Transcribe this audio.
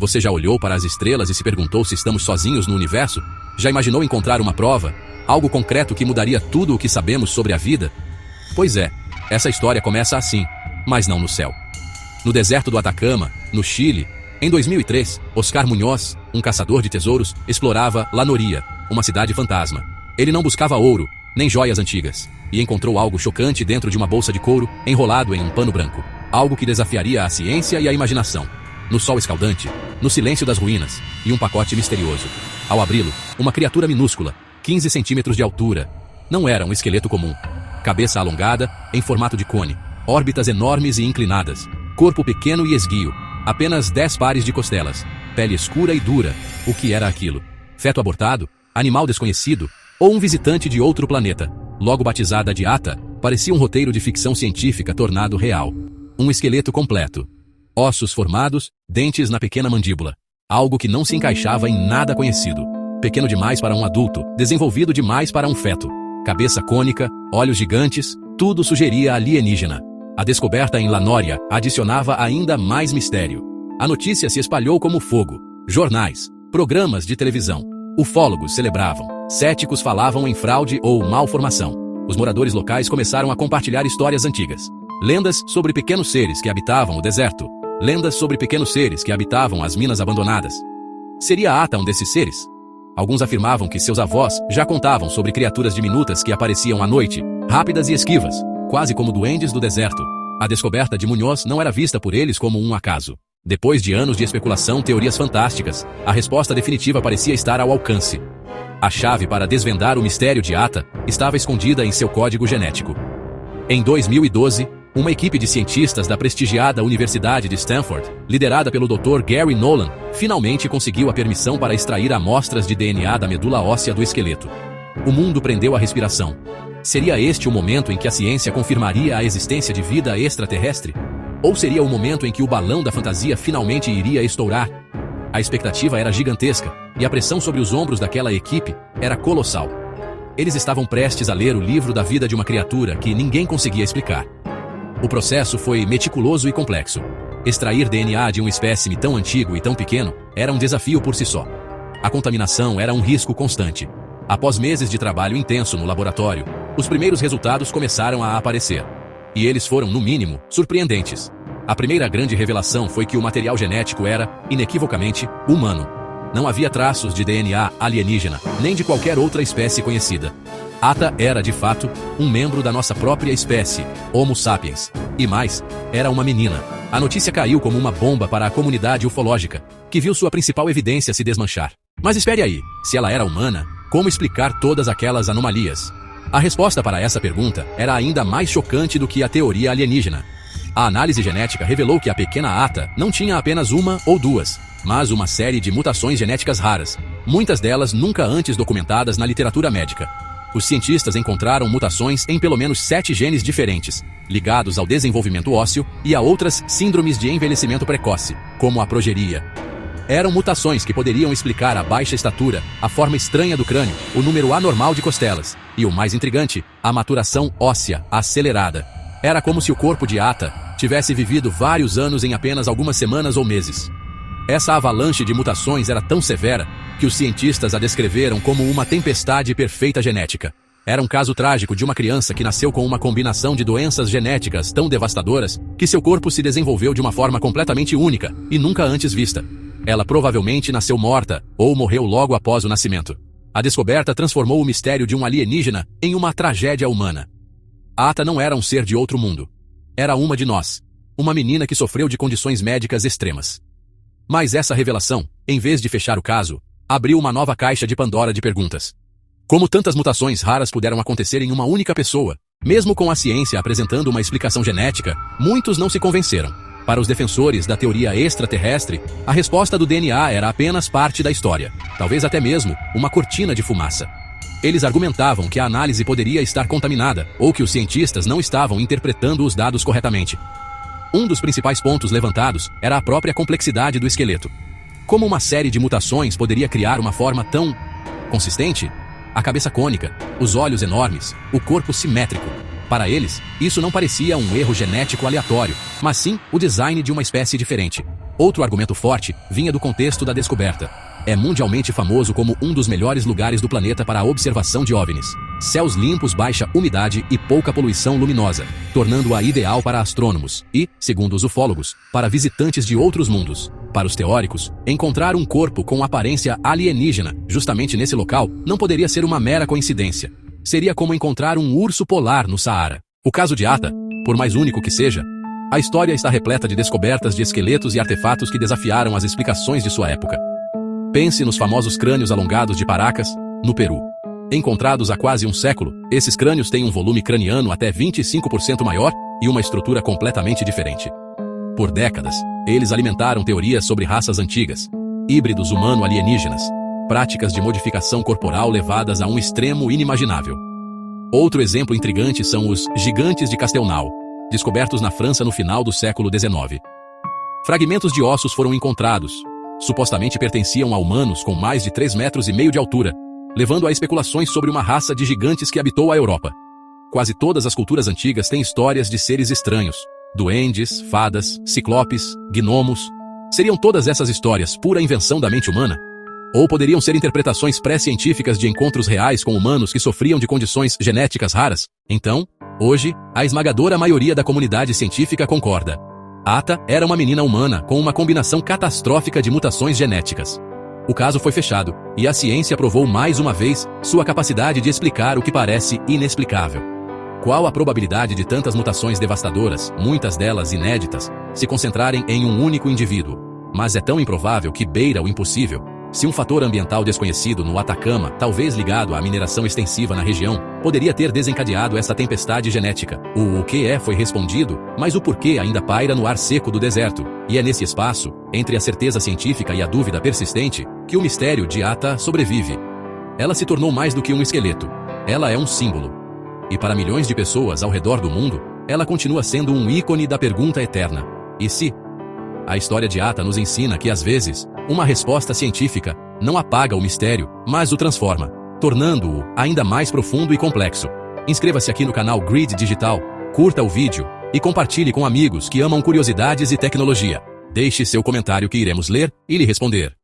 Você já olhou para as estrelas e se perguntou se estamos sozinhos no universo? Já imaginou encontrar uma prova? Algo concreto que mudaria tudo o que sabemos sobre a vida? Pois é, essa história começa assim, mas não no céu. No deserto do Atacama, no Chile, em 2003, Oscar Muñoz, um caçador de tesouros, explorava La Noria, uma cidade fantasma. Ele não buscava ouro, nem joias antigas, e encontrou algo chocante dentro de uma bolsa de couro enrolado em um pano branco. Algo que desafiaria a ciência e a imaginação. No sol escaldante, no silêncio das ruínas, e um pacote misterioso. Ao abri-lo, uma criatura minúscula, 15 centímetros de altura. Não era um esqueleto comum. Cabeça alongada, em formato de cone, órbitas enormes e inclinadas, corpo pequeno e esguio, apenas 10 pares de costelas, pele escura e dura. O que era aquilo? Feto abortado? Animal desconhecido? Ou um visitante de outro planeta? Logo batizada de Ata, parecia um roteiro de ficção científica tornado real. Um esqueleto completo. Ossos formados, dentes na pequena mandíbula. Algo que não se encaixava em nada conhecido. Pequeno demais para um adulto, desenvolvido demais para um feto. Cabeça cônica, olhos gigantes, tudo sugeria alienígena. A descoberta em La Noria adicionava ainda mais mistério. A notícia se espalhou como fogo. Jornais, programas de televisão. Ufólogos celebravam. Céticos falavam em fraude ou malformação. Os moradores locais começaram a compartilhar histórias antigas. Lendas sobre pequenos seres que habitavam o deserto. Lendas sobre pequenos seres que habitavam as minas abandonadas. Seria Ata um desses seres? Alguns afirmavam que seus avós já contavam sobre criaturas diminutas que apareciam à noite, rápidas e esquivas, quase como duendes do deserto. A descoberta de Muñoz não era vista por eles como um acaso. Depois de anos de especulação, teorias fantásticas, a resposta definitiva parecia estar ao alcance. A chave para desvendar o mistério de Ata estava escondida em seu código genético. Em 2012, uma equipe de cientistas da prestigiada Universidade de Stanford, liderada pelo Dr. Gary Nolan, finalmente conseguiu a permissão para extrair amostras de DNA da medula óssea do esqueleto. O mundo prendeu a respiração. Seria este o momento em que a ciência confirmaria a existência de vida extraterrestre? Ou seria o momento em que o balão da fantasia finalmente iria estourar? A expectativa era gigantesca, e a pressão sobre os ombros daquela equipe era colossal. Eles estavam prestes a ler o livro da vida de uma criatura que ninguém conseguia explicar. O processo foi meticuloso e complexo. Extrair DNA de um espécime tão antigo e tão pequeno era um desafio por si só. A contaminação era um risco constante. Após meses de trabalho intenso no laboratório, os primeiros resultados começaram a aparecer. E eles foram, no mínimo, surpreendentes. A primeira grande revelação foi que o material genético era, inequivocamente, humano. Não havia traços de DNA alienígena, nem de qualquer outra espécie conhecida. Ata era, de fato, um membro da nossa própria espécie, Homo sapiens. E mais, era uma menina. A notícia caiu como uma bomba para a comunidade ufológica, que viu sua principal evidência se desmanchar. Mas espere aí, se ela era humana, como explicar todas aquelas anomalias? A resposta para essa pergunta era ainda mais chocante do que a teoria alienígena. A análise genética revelou que a pequena Ata não tinha apenas uma ou duas, mas uma série de mutações genéticas raras, muitas delas nunca antes documentadas na literatura médica. Os cientistas encontraram mutações em pelo menos 7 genes diferentes, ligados ao desenvolvimento ósseo e a outras síndromes de envelhecimento precoce, como a progeria. Eram mutações que poderiam explicar a baixa estatura, a forma estranha do crânio, o número anormal de costelas e, o mais intrigante, a maturação óssea acelerada. Era como se o corpo de Ata tivesse vivido vários anos em apenas algumas semanas ou meses. Essa avalanche de mutações era tão severa que os cientistas a descreveram como uma tempestade perfeita genética. Era um caso trágico de uma criança que nasceu com uma combinação de doenças genéticas tão devastadoras que seu corpo se desenvolveu de uma forma completamente única e nunca antes vista. Ela provavelmente nasceu morta ou morreu logo após o nascimento. A descoberta transformou o mistério de um alienígena em uma tragédia humana. Ata não era um ser de outro mundo. Era uma de nós. Uma menina que sofreu de condições médicas extremas. Mas essa revelação, em vez de fechar o caso, abriu uma nova caixa de Pandora de perguntas. Como tantas mutações raras puderam acontecer em uma única pessoa? Mesmo com a ciência apresentando uma explicação genética, muitos não se convenceram. Para os defensores da teoria extraterrestre, a resposta do DNA era apenas parte da história, talvez até mesmo uma cortina de fumaça. Eles argumentavam que a análise poderia estar contaminada ou que os cientistas não estavam interpretando os dados corretamente. Um dos principais pontos levantados era a própria complexidade do esqueleto. Como uma série de mutações poderia criar uma forma tão consistente? A cabeça cônica, os olhos enormes, o corpo simétrico. Para eles, isso não parecia um erro genético aleatório, mas sim o design de uma espécie diferente. Outro argumento forte vinha do contexto da descoberta. É mundialmente famoso como um dos melhores lugares do planeta para a observação de OVNIs. Céus limpos, baixa umidade e pouca poluição luminosa, tornando-a ideal para astrônomos e, segundo os ufólogos, para visitantes de outros mundos. Para os teóricos, encontrar um corpo com aparência alienígena justamente nesse local não poderia ser uma mera coincidência. Seria como encontrar um urso polar no Saara. O caso de Atta, por mais único que seja, a história está repleta de descobertas de esqueletos e artefatos que desafiaram as explicações de sua época. Pense nos famosos crânios alongados de Paracas, no Peru. Encontrados há quase um século, esses crânios têm um volume craniano até 25% maior e uma estrutura completamente diferente. Por décadas, eles alimentaram teorias sobre raças antigas, híbridos humano-alienígenas, práticas de modificação corporal levadas a um extremo inimaginável. Outro exemplo intrigante são os gigantes de Castelnau, descobertos na França no final do século XIX. Fragmentos de ossos foram encontrados, supostamente pertenciam a humanos com mais de 3,5 metros de altura, levando a especulações sobre uma raça de gigantes que habitou a Europa. Quase todas as culturas antigas têm histórias de seres estranhos, duendes, fadas, ciclopes, gnomos. Seriam todas essas histórias pura invenção da mente humana? Ou poderiam ser interpretações pré-científicas de encontros reais com humanos que sofriam de condições genéticas raras? Então, hoje, a esmagadora maioria da comunidade científica concorda. Atta era uma menina humana com uma combinação catastrófica de mutações genéticas. O caso foi fechado, e a ciência provou mais uma vez sua capacidade de explicar o que parece inexplicável. Qual a probabilidade de tantas mutações devastadoras, muitas delas inéditas, se concentrarem em um único indivíduo? Mas é tão improvável que beira o impossível. Se um fator ambiental desconhecido no Atacama, talvez ligado à mineração extensiva na região, poderia ter desencadeado essa tempestade genética. O que foi respondido, mas o porquê ainda paira no ar seco do deserto. E é nesse espaço, entre a certeza científica e a dúvida persistente, que o mistério de Atta sobrevive. Ela se tornou mais do que um esqueleto. Ela é um símbolo. E para milhões de pessoas ao redor do mundo, ela continua sendo um ícone da pergunta eterna. E se? A história de Atta nos ensina que, às vezes, uma resposta científica não apaga o mistério, mas o transforma, tornando-o ainda mais profundo e complexo. Inscreva-se aqui no canal Grid Digital, curta o vídeo e compartilhe com amigos que amam curiosidades e tecnologia. Deixe seu comentário que iremos ler e lhe responder.